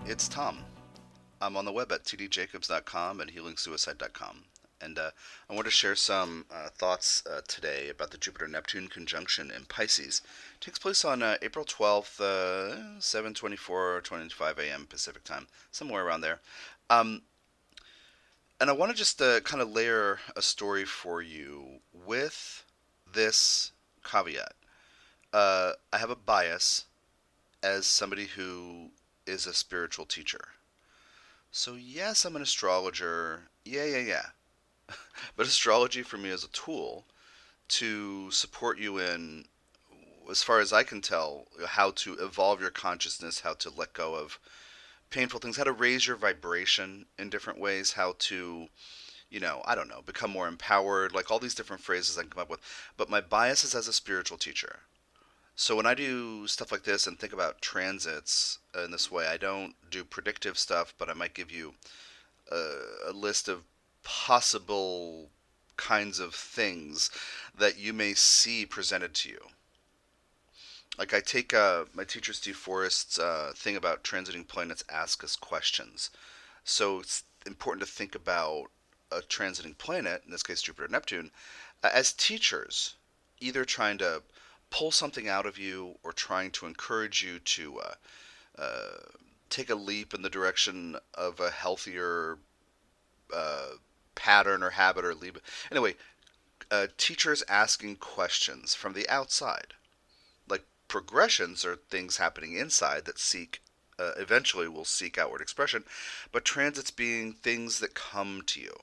it's Tom. I'm on the web at tdjacobs.com and healingsuicide.com. And I want to share some thoughts today about the Jupiter-Neptune conjunction in Pisces. It takes place on April 12th, 7:24 or 25 a.m. Pacific time, somewhere around there. Um, and I want to just kind of layer a story for you with this caveat. I have a bias as somebody who is a spiritual teacher. So yes, I'm an astrologer. Yeah. But astrology for me is a tool to support you in, as far as I can tell, how to evolve your consciousness, how to let go of painful things, how to raise your vibration in different ways, how to, I don't know, become more empowered, like all these different phrases I can come up with. But my bias is as a spiritual teacher. So when I do stuff like this and think about transits in this way, I don't do predictive stuff, but I might give you a list of possible kinds of things that you may see presented to you. Like I take my teacher Steve Forrest's thing about transiting planets ask us questions. So it's important to think about a transiting planet, in this case Jupiter-Neptune, as teachers, either trying to pull something out of you or trying to encourage you to uh, take a leap in the direction of a healthier uh, pattern or habit or leap. Anyway, teachers asking questions from the outside. Like progressions are things happening inside that seek, eventually will seek outward expression, but transits being things that come to you.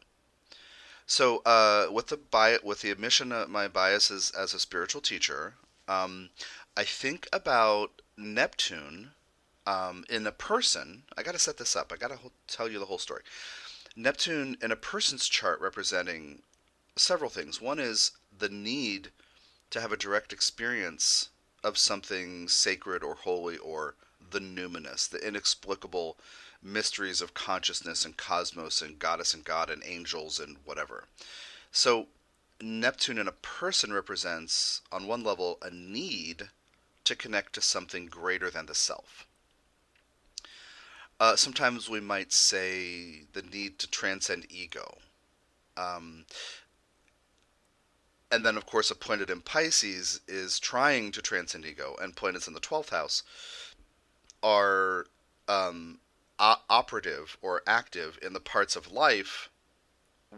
So, with the admission of my biases as a spiritual teacher, um, I think about Neptune in a person. I got to set this up. I got to tell you the whole story. Neptune in a person's chart representing several things. One is the need to have a direct experience of something sacred or holy or the numinous, the inexplicable mysteries of consciousness and cosmos and goddess and god and angels and whatever. So Neptune in a person represents, on one level, a need to connect to something greater than the self. Sometimes we might say the need to transcend ego. Um, and then, of course, a planet in Pisces is trying to transcend ego, and planets in the 12th house are operative or active in the parts of life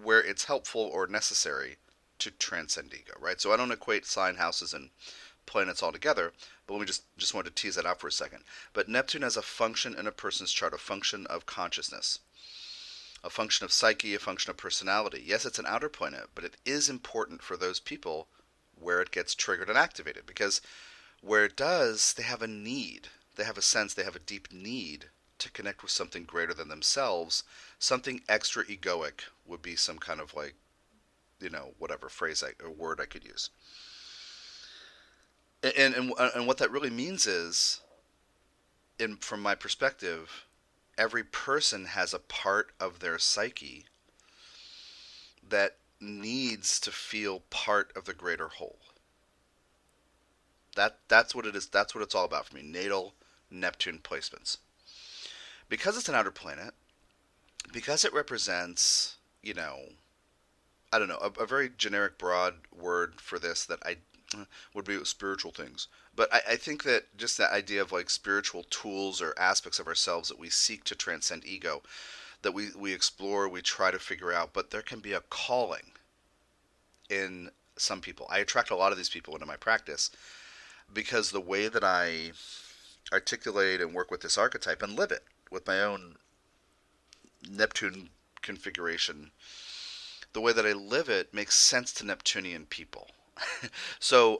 where it's helpful or necessary to transcend ego, right? So I don't equate sign houses and planets altogether, but let me just want to tease that out for a second. But Neptune has a function in a person's chart, a function of consciousness, a function of psyche, a function of personality. Yes, it's an outer planet, but it is important for those people where it gets triggered and activated, because where it does, they have a need. They have a sense, they have a deep need to connect with something greater than themselves. Something extra egoic would be some kind of like, whatever or word I could use. And what that really means is, from my perspective, every person has a part of their psyche that needs to feel part of the greater whole. That's what it is. That's what it's all about for me. Natal Neptune placements. Because it's an outer planet, because it represents, I don't know, a very generic, broad word for this that I would be spiritual things. But I think that just that idea of like spiritual tools or aspects of ourselves that we seek to transcend ego, that we explore, we try to figure out, but there can be a calling in some people. I attract a lot of these people into my practice because the way that I articulate and work with this archetype and live it with my own Neptune configuration, the way that I live it makes sense to Neptunian people. so,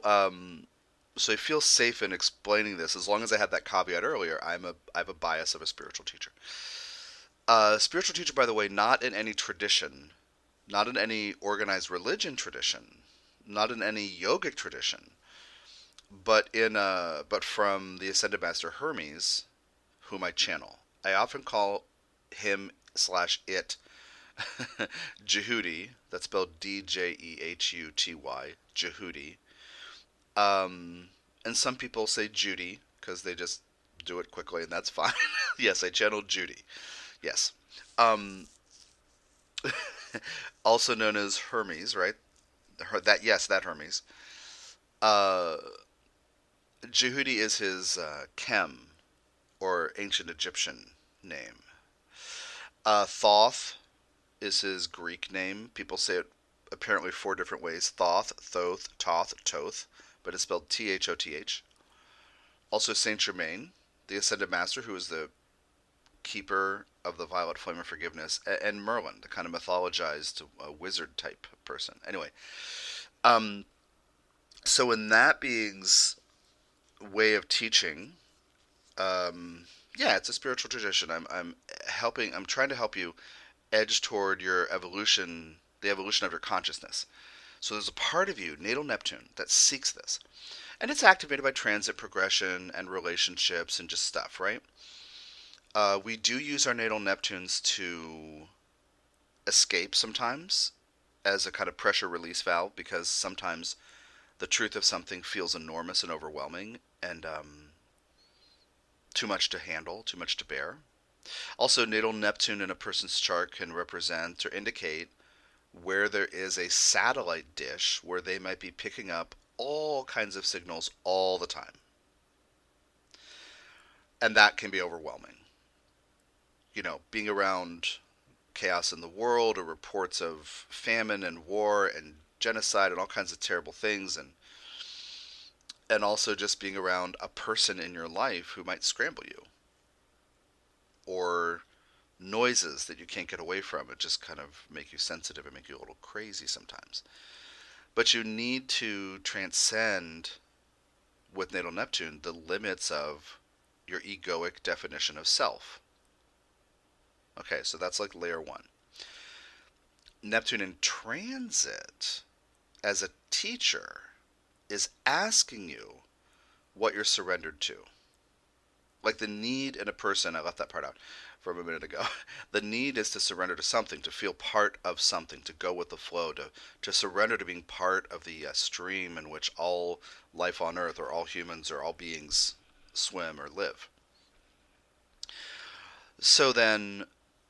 so I feel safe in explaining this as long as I had that caveat earlier. I have a bias of a spiritual teacher. Spiritual teacher, by the way, not in any tradition, not in any organized religion tradition, not in any yogic tradition, but from the ascended master Hermes, whom I channel. I often call him slash it Jehudi. That's spelled Djehuty. Jehudi. And some people say Judy because they just do it quickly, and that's fine. Yes, I channeled Judy. Yes. Um, Also known as Hermes, right? That Hermes. Uh, Jehudi is his Chem or ancient Egyptian name. Thoth is his Greek name. People say it apparently four different ways: Thoth, Thoth, Toth, Toth, but it's spelled Thoth. Also Saint Germain, the Ascended Master, who is the keeper of the violet flame of forgiveness, and Merlin, the kind of mythologized wizard type person. Anyway, um, so in that being's way of teaching, yeah, it's a spiritual tradition. I'm trying to help you edge toward your evolution, the evolution of your consciousness. So there's a part of you, natal Neptune, that seeks this. And it's activated by transit progression and relationships and just stuff, right? We do use our natal Neptunes to escape sometimes as a kind of pressure release valve because sometimes the truth of something feels enormous and overwhelming and too much to handle, too much to bear. Also, natal Neptune in a person's chart can represent or indicate where there is a satellite dish where they might be picking up all kinds of signals all the time. And that can be overwhelming. Being around chaos in the world or reports of famine and war and genocide and all kinds of terrible things and also just being around a person in your life who might scramble you or noises that you can't get away from. It just kind of make you sensitive and make you a little crazy sometimes. But you need to transcend with natal Neptune the limits of your egoic definition of self. Okay, so that's like layer one. Neptune in transit as a teacher is asking you what you're surrendered to. Like the need in a person, I left that part out from a minute ago. The need is to surrender to something, to feel part of something, to go with the flow, to surrender to being part of the stream in which all life on earth, or all humans, or all beings swim or live. So then,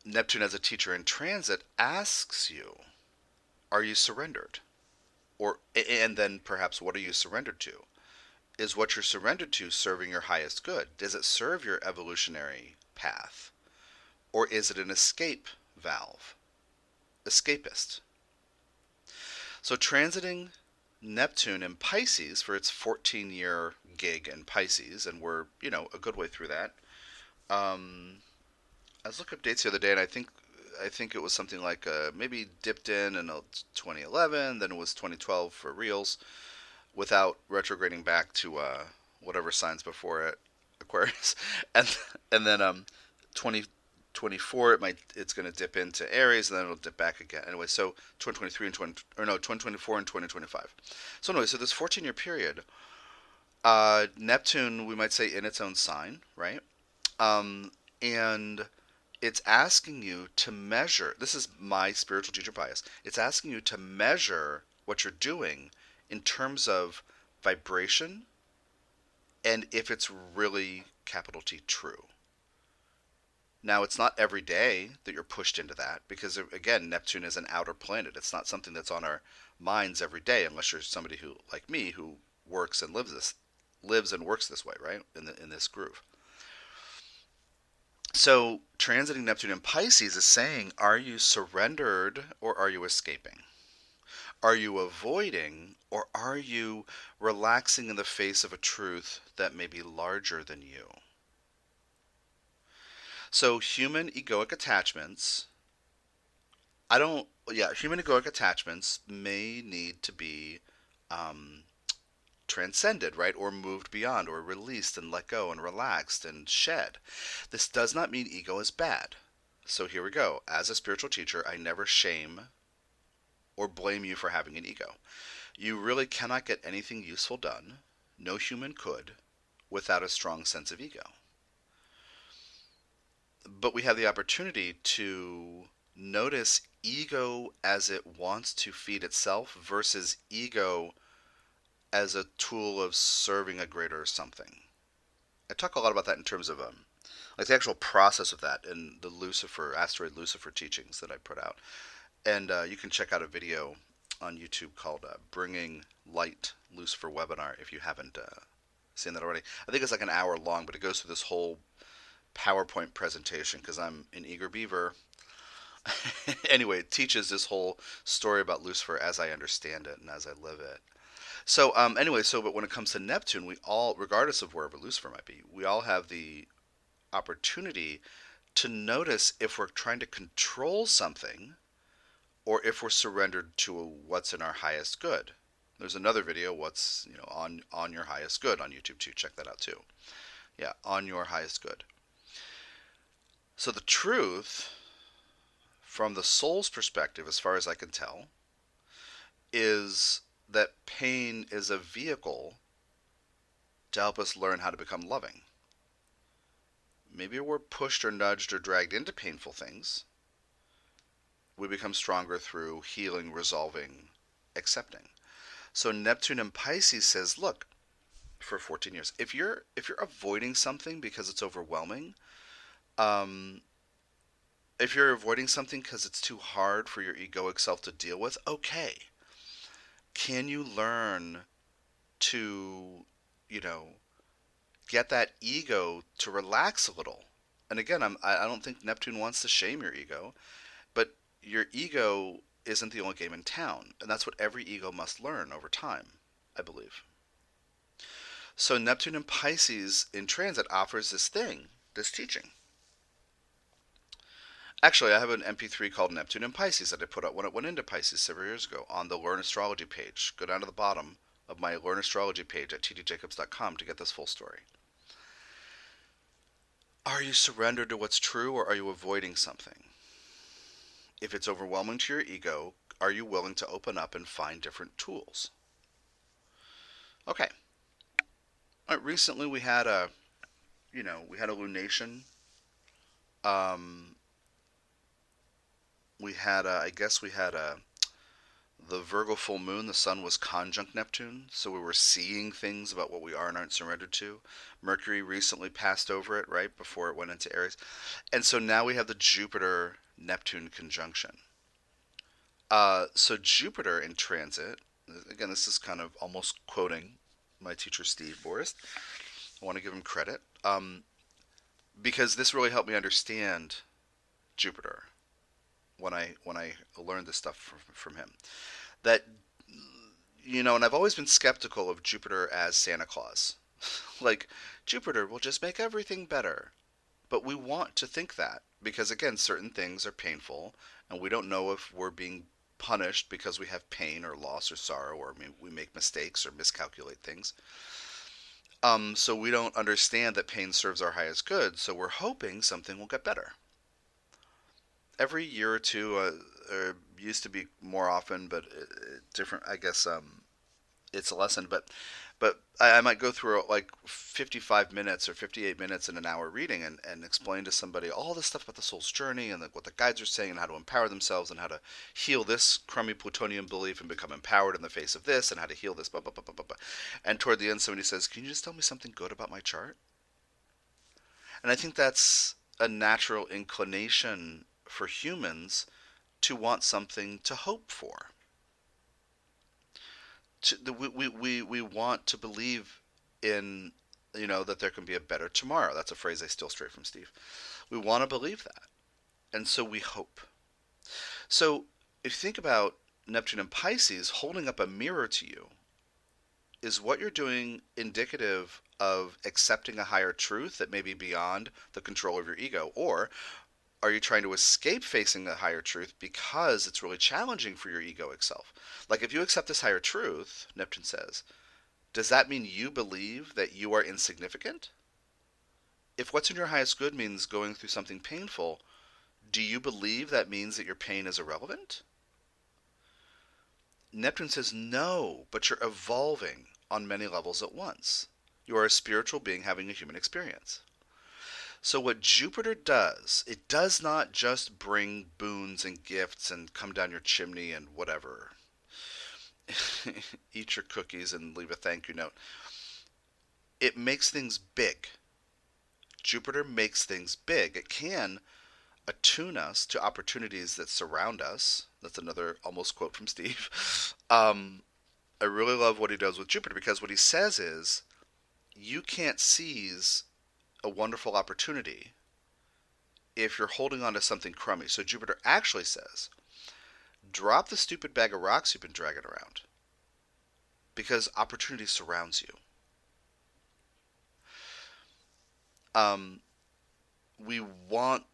Neptune as a teacher in transit asks you, are you surrendered? And then perhaps, what are you surrendered to? Is what you're surrendered to serving your highest good? Does it serve your evolutionary path? Or is it an escape valve? Escapist. So transiting Neptune in Pisces for its 14-year gig in Pisces, and we're, a good way through that. I was looking up dates the other day, and I think it was something like maybe dipped in 2011, then it was 2012 for reals, without retrograding back to whatever signs before it, Aquarius, and then 2024 it's going to dip into Aries, and then it'll dip back again. Anyway, so 2024 and 2025. So anyway, so this 14-year period, Neptune, we might say in its own sign, right? And it's asking you to measure. This is my spiritual teacher bias. It's asking you to measure what you're doing in terms of vibration and if it's really, capital T, true. Now, it's not every day that you're pushed into that because, again, Neptune is an outer planet. It's not something that's on our minds every day unless you're somebody who, like me, who works and lives and works this way, right? In this groove. So, transiting Neptune in Pisces is saying, are you surrendered or are you escaping? Are you avoiding or are you relaxing in the face of a truth that may be larger than you? So, human egoic attachments, human egoic attachments may need to be transcended, right? Or moved beyond, or released and let go and relaxed and shed. This does not mean ego is bad. So here we go. As a spiritual teacher, I never shame or blame you for having an ego. You really cannot get anything useful done, no human could, without a strong sense of ego. But we have the opportunity to notice ego as it wants to feed itself versus ego as a tool of serving a greater something. I talk a lot about that in terms of like the actual process of that in the Lucifer asteroid Lucifer teachings that I put out, and you can check out a video on YouTube called "Bringing Light Lucifer Webinar" if you haven't seen that already. I think it's like an hour long, but it goes through this whole PowerPoint presentation because I'm an eager beaver. Anyway, it teaches this whole story about Lucifer as I understand it and as I live it. So anyway, but when it comes to Neptune, we all, regardless of wherever Lucifer might be, we all have the opportunity to notice if we're trying to control something or if we're surrendered to what's in our highest good. There's another video, what's on your highest good on YouTube too. Check that out too. Yeah, on your highest good. So the truth, from the soul's perspective, as far as I can tell, is that pain is a vehicle to help us learn how to become loving. Maybe we're pushed or nudged or dragged into painful things. We become stronger through healing, resolving, accepting. So Neptune in Pisces says, look, for 14 years, if you're avoiding something because it's overwhelming, if you're avoiding something because it's too hard for your egoic self to deal with, okay. Can you learn to, you know, get that ego to relax a little? And again, I don't think Neptune wants to shame your ego, but your ego isn't the only game in town, and that's what every ego must learn over time, I believe. So Neptune in Pisces in transit offers this thing, this teaching. Actually, I have an MP3 called Neptune in Pisces that I put out when it went into Pisces several years ago on the Learn Astrology page. Go down to the bottom of my Learn Astrology page at tdjacobs.com to get this full story. Are you surrendered to what's true, or are you avoiding something? If it's overwhelming to your ego, are you willing to open up and find different tools? Okay. Recently we had a lunation. We had the Virgo full moon. The sun was conjunct Neptune, so we were seeing things about what we are and aren't surrendered to. Mercury recently passed over it right before it went into Aries, and so now we have the Jupiter-Neptune conjunction. So Jupiter in transit, again, this is kind of almost quoting my teacher Steve Borst. I want to give him credit because this really helped me understand Jupiter when I learned this stuff from him. That and I've always been skeptical of Jupiter as Santa Claus. Like, Jupiter will just make everything better. But we want to think that because, again, certain things are painful, and we don't know if we're being punished because we have pain or loss or sorrow, or we make mistakes or miscalculate things. So we don't understand that pain serves our highest good, so we're hoping something will get better. Every year or two, used to be more often, but different. I guess it's a lesson, but I might go through like 55 minutes or 58 minutes in an hour reading and explain to somebody all this stuff about the soul's journey and what the guides are saying and how to empower themselves and how to heal this crummy plutonium belief and become empowered in the face of this and how to heal this, blah, blah, blah, blah, blah, blah. And toward the end, somebody says, "Can you just tell me something good about my chart?" And I think that's a natural inclination for humans to want something to hope for. We want to believe in, that there can be a better tomorrow. That's a phrase I steal straight from Steve. We want to believe that. And so we hope. So if you think about Neptune and Pisces, holding up a mirror to you is what you're doing indicative of accepting a higher truth that may be beyond the control of your ego? Or are you trying to escape facing a higher truth because it's really challenging for your egoic self? Like, if you accept this higher truth, Neptune says, does that mean you believe that you are insignificant? If what's in your highest good means going through something painful, do you believe that means that your pain is irrelevant? Neptune says no, but you're evolving on many levels at once. You are a spiritual being having a human experience. So what Jupiter does, it does not just bring boons and gifts and come down your chimney and whatever. Eat your cookies and leave a thank you note. It makes things big. Jupiter makes things big. It can attune us to opportunities that surround us. That's another almost quote from Steve. Um, I really love what he does with Jupiter because what he says is you can't seize a wonderful opportunity if you're holding on to something crummy. So Jupiter actually says, drop the stupid bag of rocks you've been dragging around because opportunity surrounds you. Um, we want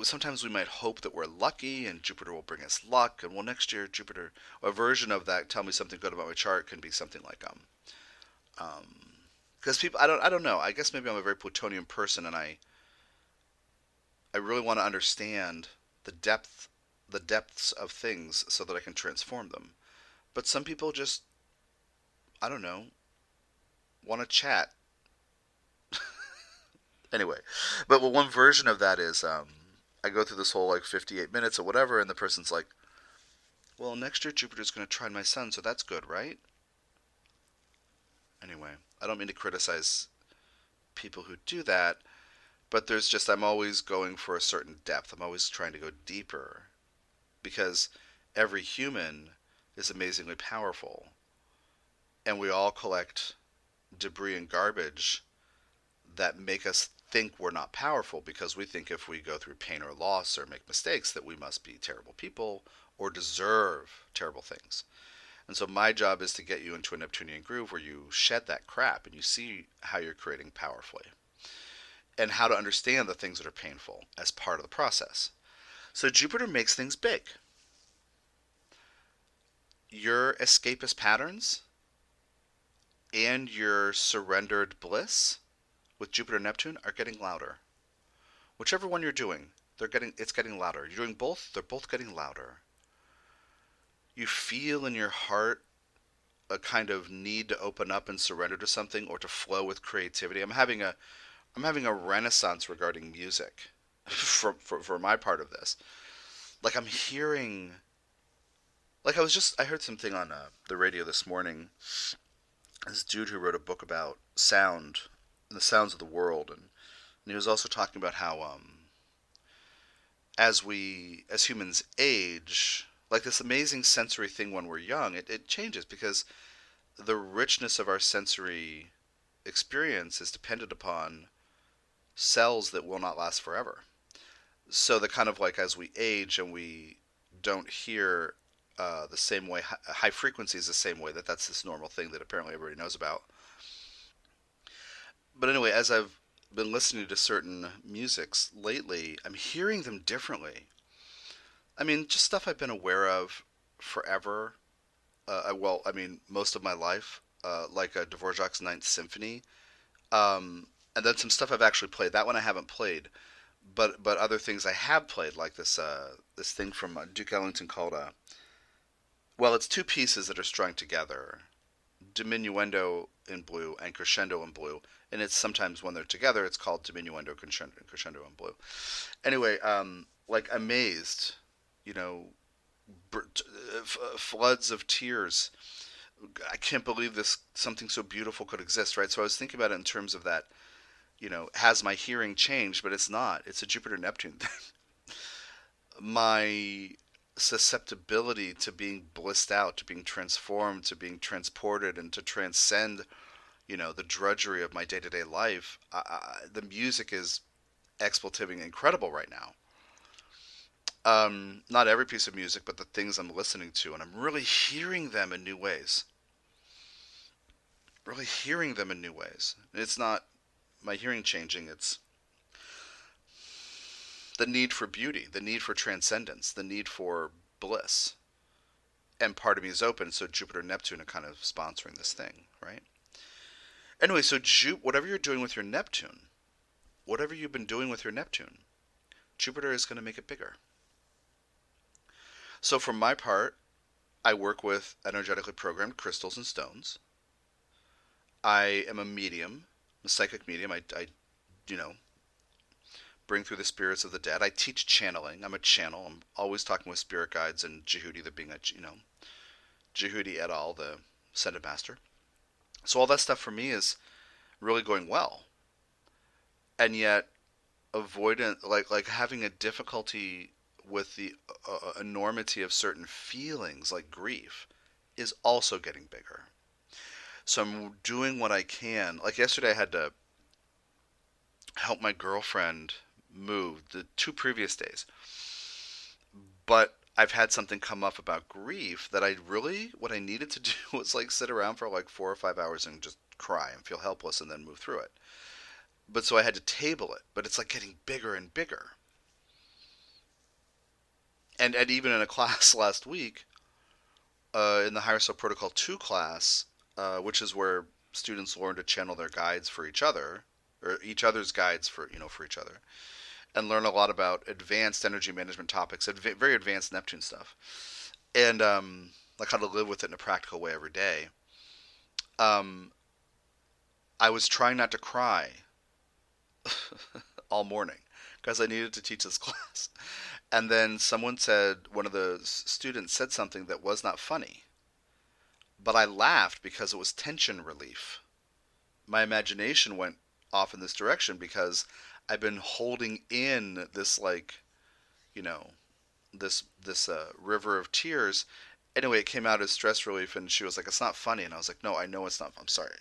sometimes we might hope that we're lucky and Jupiter will bring us luck, and well, next year Jupiter, a version of that, tell me something good about my chart, can be something like um because people, I don't know, I guess maybe I'm a very Plutonian person, and I really want to understand the depths of things so that I can transform them. But some people just, I don't know, want to chat anyway. But well, one version of that is I go through this whole like 58 minutes or whatever, and the person's like, well, next year Jupiter's going to trine my sun, so that's good, right? Anyway, I don't mean to criticize people who do that, but there's just, I'm always going for a certain depth. I'm always trying to go deeper because every human is amazingly powerful, and we all collect debris and garbage that make us think we're not powerful because we think if we go through pain or loss or make mistakes that we must be terrible people or deserve terrible things. And so my job is to get you into a Neptunian groove where you shed that crap and you see how you're creating powerfully and how to understand the things that are painful as part of the process. So Jupiter makes things big. Your escapist patterns and your surrendered bliss with Jupiter-Neptune are getting louder. Whichever one you're doing, it's getting louder. You're doing both, they're both getting louder. You feel in your heart a kind of need to open up and surrender to something or to flow with creativity. I'm having a renaissance regarding music for my part of this. Like I'm hearing, like I heard something on the radio this morning. This dude who wrote a book about sound and the sounds of the world, and he was also talking about how as humans age, like this amazing sensory thing when we're young, it changes because the richness of our sensory experience is dependent upon cells that will not last forever. So the kind of like as we age and we don't hear the same way, high frequencies the same way, that's this normal thing that apparently everybody knows about. But anyway, as I've been listening to certain musics lately, I'm hearing them differently. I mean, just stuff I've been aware of forever. Well, I mean, most of my life, like Dvorak's Ninth Symphony, and then some stuff I've actually played. That one I haven't played, but other things I have played, like this thing from Duke Ellington called well, it's two pieces that are strung together, diminuendo in blue and crescendo in blue, and it's sometimes when they're together, it's called diminuendo crescendo in blue. Anyway, like amazed, you know, floods of tears. I can't believe this something so beautiful could exist, right? So I was thinking about it in terms of that. Has my hearing changed? But it's not. It's a Jupiter Neptune thing. My susceptibility to being blissed out, to being transformed, to being transported, and to transcend, the drudgery of my day-to-day life. The music is expletiving incredible right now. Not every piece of music, but the things I'm listening to, and I'm really hearing them in new ways. Really hearing them in new ways. It's not my hearing changing, it's the need for beauty, the need for transcendence, the need for bliss. And part of me is open, so Jupiter and Neptune are kind of sponsoring this thing, right? Anyway, so whatever you're doing with your Neptune, whatever you've been doing with your Neptune, Jupiter is going to make it bigger. So for my part, I work with energetically programmed crystals and stones. I am a medium, a psychic medium. I bring through the spirits of the dead. I teach channeling. I'm a channel. I'm always talking with spirit guides and Jehudi, the being Jehudi et al., the Ascended Master. So all that stuff for me is really going well. and yet avoidant, like having a difficulty with the enormity of certain feelings like grief is also getting bigger. So I'm doing what I can. Like yesterday, I had to help my girlfriend move the 2 previous days, but I've had something come up about grief that what I needed to do was like sit around for like 4 or 5 hours and just cry and feel helpless and then move through it. But so I had to table it, but it's like getting bigger and bigger. And even in a class last week, in the Higher Self Protocol 2 class, which is where students learn to channel their guides for each other, or each other's guides for each other, and learn a lot about advanced energy management topics, very advanced Neptune stuff, and like how to live with it in a practical way every day. Um, I was trying not to cry all morning because I needed to teach this class. And then one of the students said something that was not funny, but I laughed because it was tension relief. My imagination went off in this direction because I've been holding in this you know, this river of tears. Anyway, it came out as stress relief, and she was like, "It's not funny," and I was like, "No, I know it's not. I'm sorry."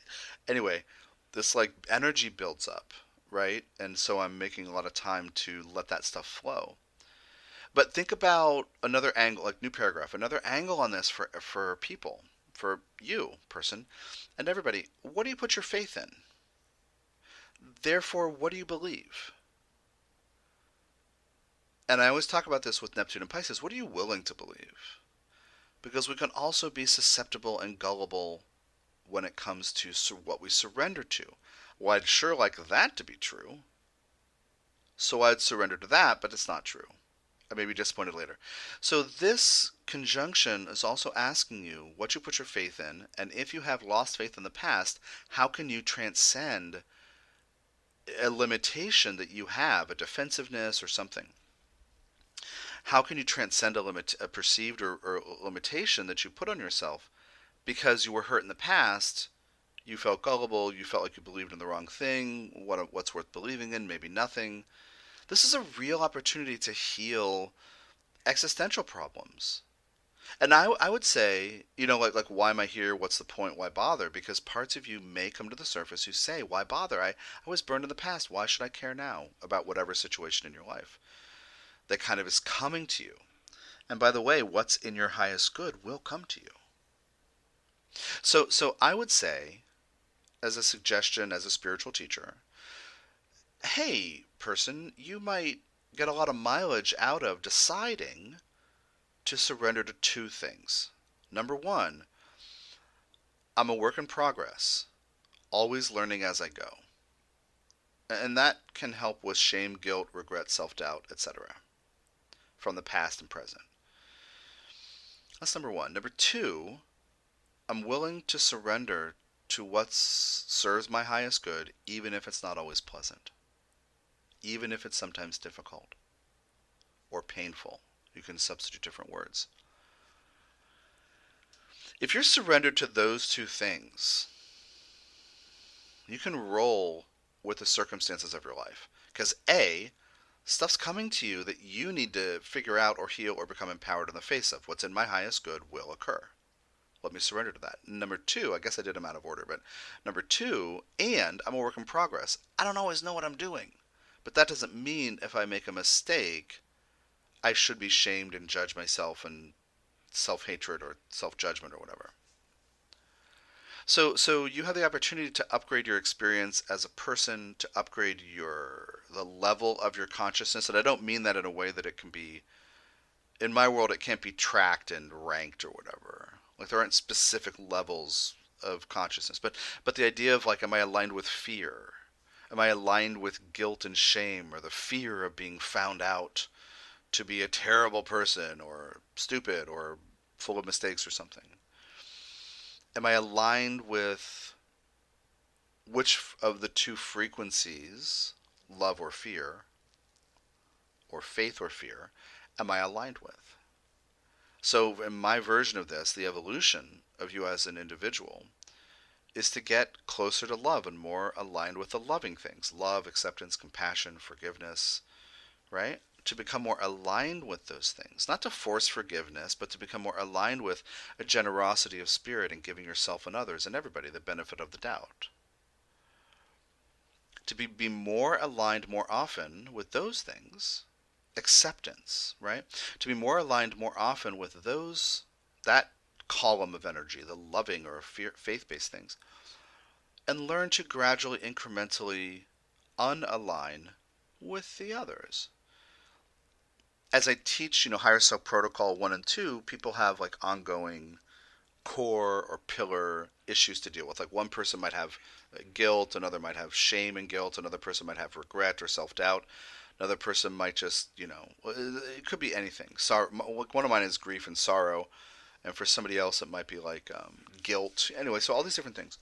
Anyway, this like energy builds up, right? And so I'm making a lot of time to let that stuff flow. But think about another angle, like new paragraph, another angle on this for people, for you, person, and everybody. What do you put your faith in? Therefore, what do you believe? And I always talk about this with Neptune and Pisces. What are you willing to believe? Because we can also be susceptible and gullible when it comes to what we surrender to. Well, I'd sure like that to be true, so I'd surrender to that, but it's not true. I may be disappointed later. So this conjunction is also asking you what you put your faith in, and if you have lost faith in the past, how can you transcend a limitation that you have, a defensiveness or something? How can you transcend a perceived or limitation that you put on yourself because you were hurt in the past? You felt gullible. You felt like you believed in the wrong thing. What's worth believing in? Maybe nothing. This is a real opportunity to heal existential problems. And I would say, like why am I here? What's the point? Why bother? Because parts of you may come to the surface who say, why bother? I was burned in the past. Why should I care now about whatever situation in your life that kind of is coming to you? And by the way, what's in your highest good will come to you. So I would say, as a suggestion, as a spiritual teacher, hey, person, you might get a lot of mileage out of deciding to surrender to 2 things. Number one, I'm a work in progress, always learning as I go. And that can help with shame, guilt, regret, self doubt, etc., from the past and present. That's number one. Number two, I'm willing to surrender to what serves my highest good, even if it's not always pleasant, even if it's sometimes difficult or painful. You can substitute different words. If you're surrendered to those 2 things, you can roll with the circumstances of your life. Because A, stuff's coming to you that you need to figure out or heal or become empowered in the face of. What's in my highest good will occur. Let me surrender to that. Number two, I guess I did them out of order, but number two, and I'm a work in progress. I don't always know what I'm doing. But that doesn't mean if I make a mistake, I should be shamed and judge myself and self-hatred or self-judgment or whatever. So you have the opportunity to upgrade your experience as a person, to upgrade the level of your consciousness, and I don't mean that in a way that it can be, in my world, it can't be tracked and ranked or whatever. Like there aren't specific levels of consciousness, but the idea of like, am I aligned with fear? Am I aligned with guilt and shame, or the fear of being found out to be a terrible person or stupid or full of mistakes or something? Am I aligned with which of the 2 frequencies, love or fear, or faith or fear, am I aligned with? So in my version of this, the evolution of you as an individual, is to get closer to love and more aligned with the loving things: love, acceptance, compassion, forgiveness, right? To become more aligned with those things. Not to force forgiveness, but to become more aligned with a generosity of spirit and giving yourself and others and everybody the benefit of the doubt. To be more aligned more often with those things. Acceptance, right? To be more aligned more often with that column of energy, the loving or faith-based things, and learn to gradually, incrementally unalign with the others. As I teach, higher self protocol 1 and 2, people have like ongoing core or pillar issues to deal with. Like one person might have guilt, another might have shame and guilt, another person might have regret or self-doubt. Another person might just, it could be anything. Sorrow. One of mine is grief and sorrow, and for somebody else it might be like guilt. Anyway, so all these different things.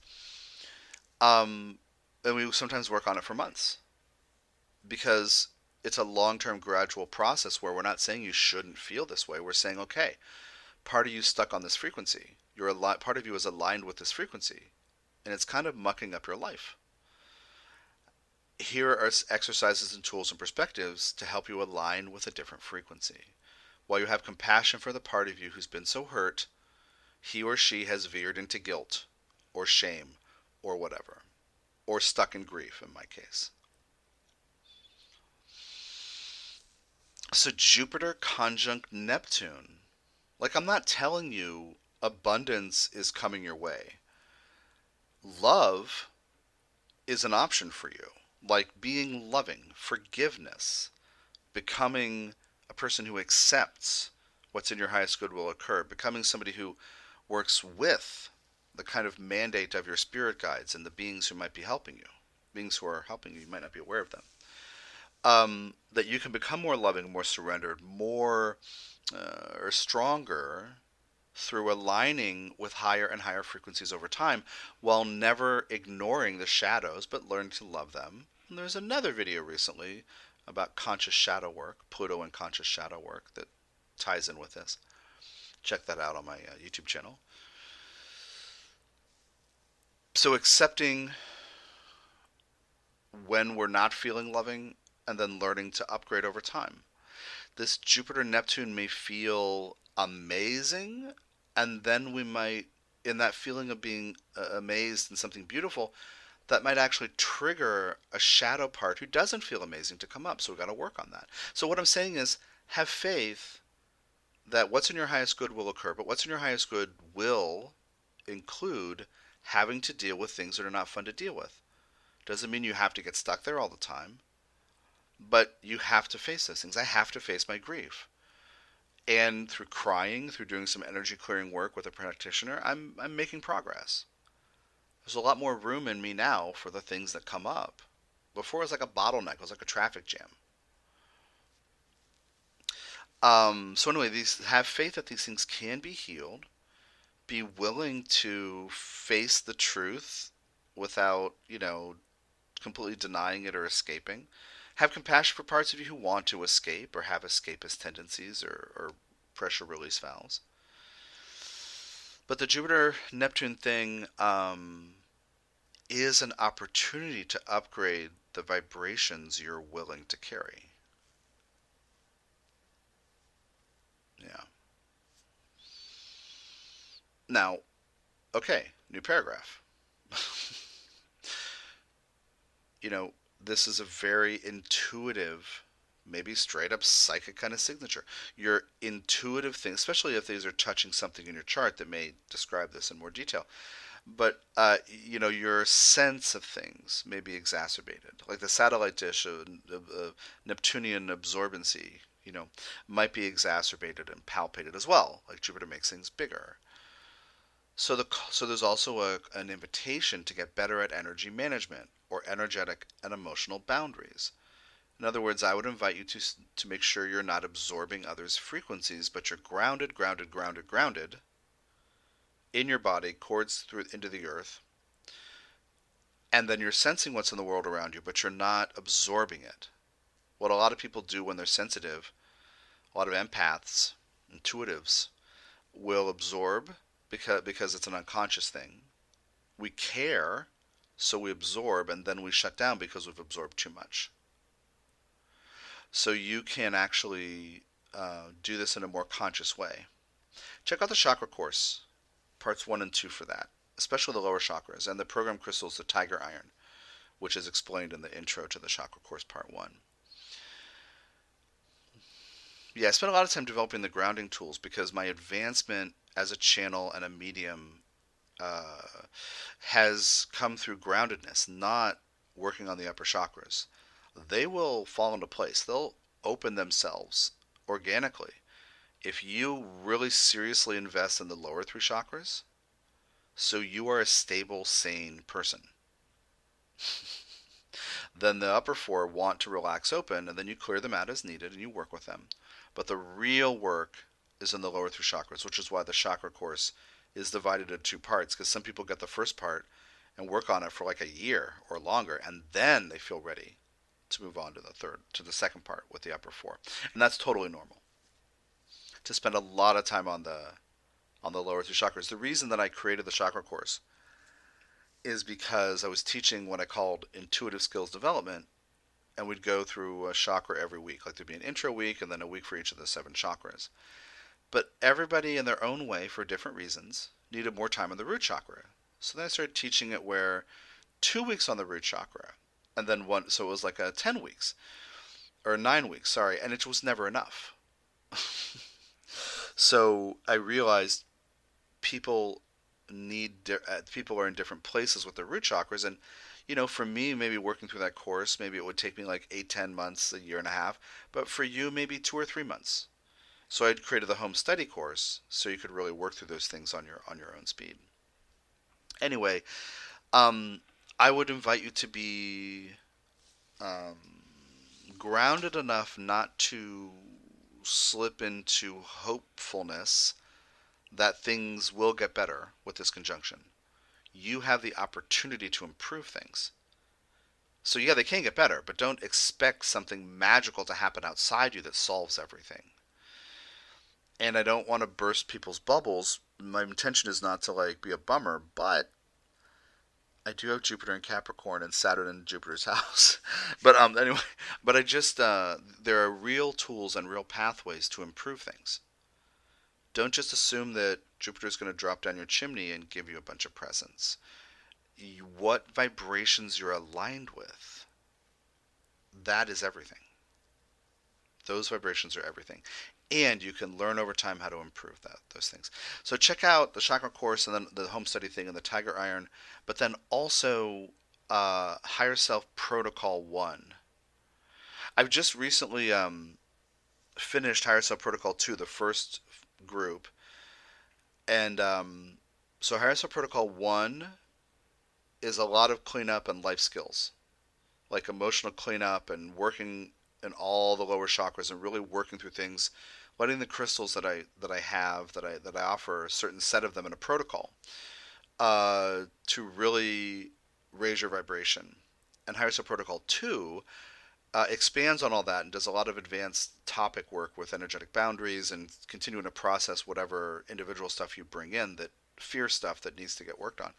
And we sometimes work on it for months because it's a long-term gradual process where we're not saying you shouldn't feel this way. We're saying, okay, part of you stuck on this frequency. Part of you is aligned with this frequency, and it's kind of mucking up your life. Here are exercises and tools and perspectives to help you align with a different frequency. While you have compassion for the part of you who's been so hurt, he or she has veered into guilt or shame or whatever, or stuck in grief in my case. So Jupiter conjunct Neptune. Like, I'm not telling you abundance is coming your way. Love is an option for you. Like being loving, forgiveness, becoming a person who accepts what's in your highest good will occur, becoming somebody who works with the kind of mandate of your spirit guides and the beings who might be helping you. Beings who are helping you, you might not be aware of them. That you can become more loving, more surrendered, more or stronger through aligning with higher and higher frequencies over time while never ignoring the shadows but learning to love them. And there's another video recently about conscious shadow work, Pluto and conscious shadow work, that ties in with this. Check that out on my YouTube channel. So accepting when we're not feeling loving and then learning to upgrade over time. This Jupiter-Neptune may feel amazing, and then we might, in that feeling of being amazed in something beautiful, that might actually trigger a shadow part who doesn't feel amazing to come up. So we've got to work on that. So what I'm saying is, have faith that what's in your highest good will occur, but what's in your highest good will include having to deal with things that are not fun to deal with. Doesn't mean you have to get stuck there all the time, but you have to face those things. I have to face my grief. And through crying, through doing some energy clearing work with a practitioner, I'm making progress. There's a lot more room in me now for the things that come up. Before it was like a bottleneck, it was like a traffic jam. So anyway, have faith that these things can be healed. Be willing to face the truth without, completely denying it or escaping. Have compassion for parts of you who want to escape or have escapist tendencies or pressure release valves. But the Jupiter-Neptune thing is an opportunity to upgrade the vibrations you're willing to carry. Yeah. Now, okay, new paragraph. This is a very intuitive, maybe straight up psychic kind of signature. Your intuitive thing, especially if these are touching something in your chart that may describe this in more detail. But, your sense of things may be exacerbated. Like the satellite dish of Neptunian absorbency, might be exacerbated and palpated as well. Like Jupiter makes things bigger. So there's also an invitation to get better at energy management or energetic and emotional boundaries. In other words, I would invite you to make sure you're not absorbing others' frequencies, but you're grounded in your body, cords through into the earth, and then you're sensing what's in the world around you, but you're not absorbing it. What a lot of people do when they're sensitive, a lot of empaths, intuitives, will absorb because it's an unconscious thing, We care, so we absorb, and then we shut down because we've absorbed too much. So you can actually do this in a more conscious way. Check out the chakra course, parts 1 and 2 for that, especially the lower chakras, and the program crystals, the tiger iron, which is explained in the intro to the chakra course part 1. Yeah, I spent a lot of time developing the grounding tools because my advancement as a channel and a medium has come through groundedness, not working on the upper chakras. They will fall into place. They'll open themselves organically if you really seriously invest in the lower 3 chakras, so you are a stable, sane person. Then the upper 4 want to relax open, and then you clear them out as needed and you work with them. But the real work is in the lower 3 chakras, which is why the chakra course is divided into 2 parts, because some people get the first part and work on it for like a year or longer, and then they feel ready to move on to the second part with the upper 4. And that's totally normal, to spend a lot of time on the lower 3 chakras. The reason that I created the chakra course is because I was teaching what I called intuitive skills development, and we'd go through a chakra every week. Like there'd be an intro week and then a week for each of the 7 chakras. But everybody in their own way, for different reasons, needed more time on the root chakra. So then I started teaching it where 2 weeks on the root chakra, and then one, so it was like a 10 weeks, or 9 weeks, sorry, and it was never enough. So I realized people are in different places with their root chakras, and for me, maybe working through that course, maybe it would take me like 8-10 months, a year and a half, but for you, maybe 2 or 3 months. So I'd created the home study course so you could really work through those things on your own speed. Anyway, I would invite you to be grounded enough not to slip into hopefulness that things will get better with this conjunction. You have the opportunity to improve things. So yeah, they can get better, but don't expect something magical to happen outside you that solves everything. And I don't want to burst people's bubbles. My intention is not to be a bummer, but I do have Jupiter in Capricorn and Saturn in Jupiter's house. But anyway, but I just there are real tools and real pathways to improve things. Don't just assume that Jupiter's going to drop down your chimney and give you a bunch of presents. What vibrations you're aligned with, that is everything. Those vibrations are everything. And you can learn over time how to improve those things. So check out the chakra course and then the home study thing and the tiger iron, but then also Higher Self Protocol 1. I've just recently finished Higher Self Protocol 2, the first group. And so Higher Self Protocol 1 is a lot of cleanup and life skills, like emotional cleanup and working in all the lower chakras and really working through things, letting the crystals that I offer, a certain set of them in a protocol, to really raise your vibration. And Higher Self Protocol 2 expands on all that and does a lot of advanced topic work with energetic boundaries and continuing to process whatever individual stuff you bring in, that fear stuff that needs to get worked on.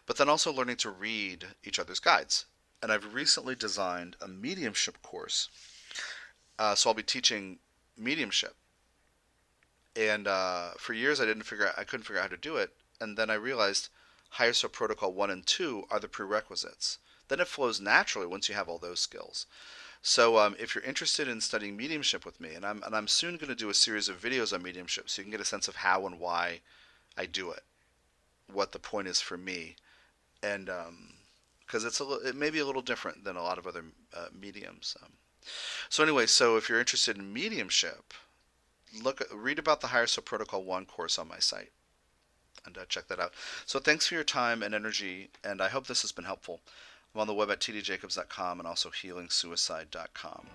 But then also learning to read each other's guides. And I've recently designed a mediumship course. So I'll be teaching mediumship. And for years I couldn't figure out how to do it. And then I realized Higher Self Protocol 1 and 2 are the prerequisites. Then it flows naturally once you have all those skills. So if you're interested in studying mediumship with me, and I'm soon going to do a series of videos on mediumship so you can get a sense of how and why I do it, what the point is for me, and because it may be a little different than a lot of other mediums. So anyway, so if you're interested in mediumship, read about the Higher Self Protocol 1 course on my site, and check that out. So thanks for your time and energy, and I hope this has been helpful. I'm on the web at tdjacobs.com and also healingsuicide.com.